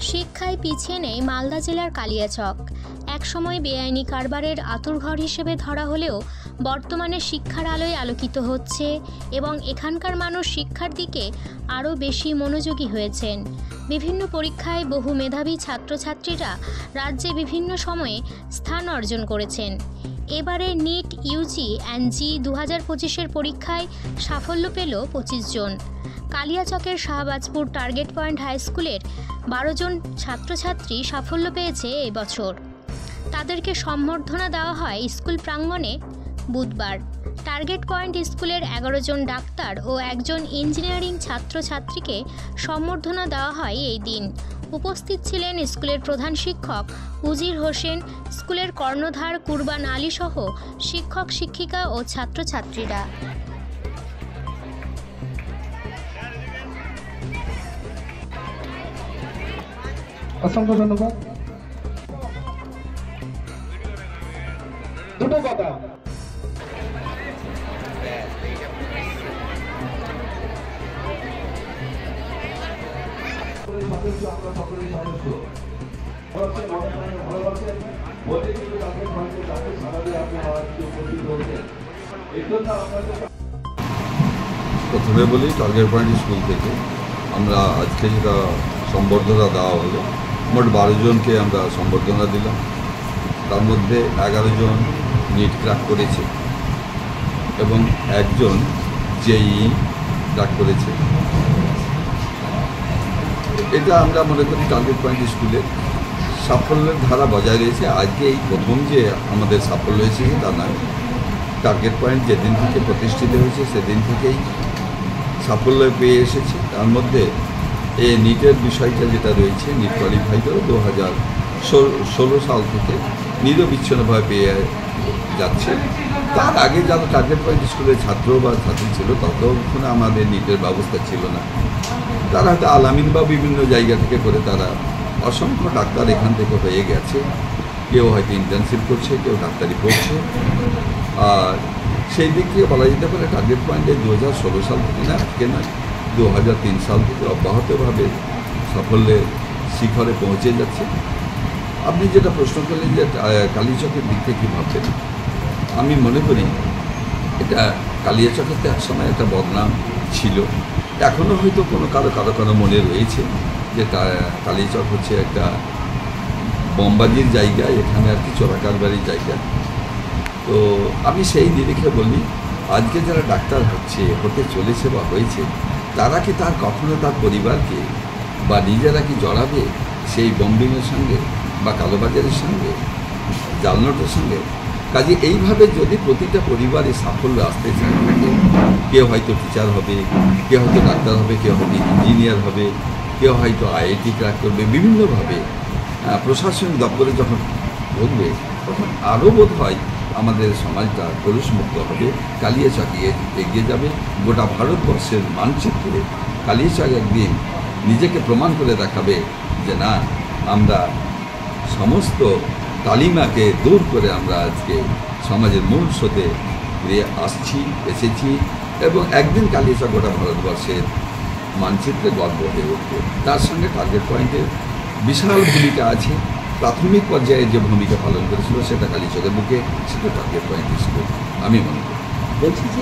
শিক্ষায় পিছিয়ে নেই মালদা জেলার কালিয়াচক। একসময় বেআইনি কারবারের আঁতুড়ঘর হিসেবে ধরা হলেও বর্তমানে শিক্ষার আলোয় আলোকিত হচ্ছে এবং এখানকার মানুষ শিক্ষার দিকে আরও বেশি মনোযোগী হয়েছেন। বিভিন্ন পরীক্ষায় বহু মেধাবী ছাত্রছাত্রীরা রাজ্যে বিভিন্ন সময়ে স্থান অর্জন করেছেন। এবারে নিট ইউজি অ্যান্ড জি 2025-এর পরীক্ষায় সাফল্য পেল 25 জন। কালিয়াচকের শাহবাজপুর টার্গেট পয়েন্ট হাই স্কুলের 12 জন ছাত্রছাত্রী সাফল্য পেয়েছে এবছর। তাদেরকে সম্বর্ধনা দেওয়া হয় স্কুল প্রাঙ্গণে বুধবার। টার্গেট পয়েন্ট স্কুলের 11 জন ডাক্তার ও একজন ইঞ্জিনিয়ারিং ছাত্রছাত্রীকে সম্বর্ধনা দেওয়া হয় এই দিন। উপস্থিত ছিলেন স্কুলের প্রধান শিক্ষক উজির হোসেন, স্কুলের কর্ণধার কুরবান আলী সহ শিক্ষক শিক্ষিকা ও ছাত্রছাত্রীরা। অসংখ্য ধন্যবাদ। দুটো কথা, আমরা সকলেই সদস্য ভালোবাসেন বলে কিন্তু তাদের সঙ্গে তাদের সমাজে আপনি উপস্থিত হয়েছেন। এই জন্য আপনাদের প্রথমে বলি, টার্গেট পয়েন্ট স্কুল থেকে আমরা আজকে যেটা সম্বর্ধনা দেওয়া হলো, মোট 12 জনকে আমরা সম্বর্ধনা দিলাম। তার মধ্যে 11 জন নিট ক্র্যাক করেছে এবং একজন জেই ক্র্যাক করেছে। এটা আমরা মনে করি টার্গেট পয়েন্ট স্কুলের সাফল্যের ধারা বজায় রয়েছে। আজকে এই প্রথম যে আমাদের সাফল্য এসেছে তা নয়, টার্গেট পয়েন্ট যেদিন থেকে প্রতিষ্ঠিত হয়েছে সেদিন থেকেই সাফল্য পেয়ে এসেছে। তার মধ্যে এই নিটের বিষয়টা যেটা রয়েছে, নিট কোয়ালিফাইটাও 2016 সাল থেকে নিরবিচ্ছিন্নভাবে পেয়ে যাচ্ছে। তার আগে যারা টার্গেট পয়েন্ট স্কুলের ছাত্র বা ছাত্রী ছিল ততক্ষণে আমাদের নিটের ব্যবস্থা ছিল না। তারা হয়তো আলামিন বা বিভিন্ন জায়গা থেকে করে তারা অসংখ্য ডাক্তার এখান থেকে হয়ে গেছে। কেউ হয়তো ইন্টার্নশিপ করছে, কেউ ডাক্তারি পড়ছে। আর সেই দিক থেকে বলা যেতে পারে টার্গেট পয়েন্টে 2016 সাল থেকে না, আজকে নয়, 2003 সাল থেকে অব্যাহতভাবে সাফল্যের শিখরে পৌঁছে যাচ্ছে। আপনি যেটা প্রশ্ন করলেন যে কালিয়াচকের দিক থেকে কী ভাববেন, আমি মনে করি এটা কালিয়াচকের তো একসময় একটা বদনাম ছিল। এখনও হয়তো কারো মনে রয়েছে যে কালিয়াচক হচ্ছে একটা বোমবাজির জায়গা, এখানে আর কি চোরাকারবারির জায়গা। তো আমি সেই নিরিখে বলি, আজকে যারা ডাক্তার হতে চলেছে বা হয়েছে, তারা কি কখনো তার পরিবারকে বা নিজেরা কি জড়াবে সেই বম্বিংয়ের সঙ্গে বা কালোবাজারের সঙ্গে, জালনোটের সঙ্গে? কাজে এইভাবে যদি প্রতিটা পরিবারে সাফল্য আসতে চায়, কেউ হয়তো টিচার হবে, কেউ হয়তো ডাক্তার হবে, কেউ হয়তো ইঞ্জিনিয়ার হবে, কেউ হয়তো আইআইটি ক্র্যাক করবে, বিভিন্নভাবে প্রশাসনিক দপ্তরে যখন ঢুকবে তখন আরও বোধ হয় আমাদের সমাজটা কলুষমুক্ত হবে, কালিয়াচক এগিয়ে যাবে। গোটা ভারতবর্ষের মানচিত্রে কালিয়াচক একদিন নিজেকে প্রমাণ করে দেখাবে যে না, আমরা সমস্ত কালিমাকে দূর করে আমরা আজকে সমাজের মূল স্রোতে ফিরে এসেছি এবং একদিন কালিয়াচক গোটা ভারতবর্ষের মানচিত্রে গর্ব হয়ে উঠবে। তার সঙ্গে টার্গেট পয়েন্টের বিশাল ভূমিকা আছে। প্রাথমিক পর্যায়ে যে ভূমিকা পালন করেছিল সেটা কালিয়াচকের বুকে, সেটা টার্গেট পয়েন্ট স্কুল আমি মনে করি। বলছি যে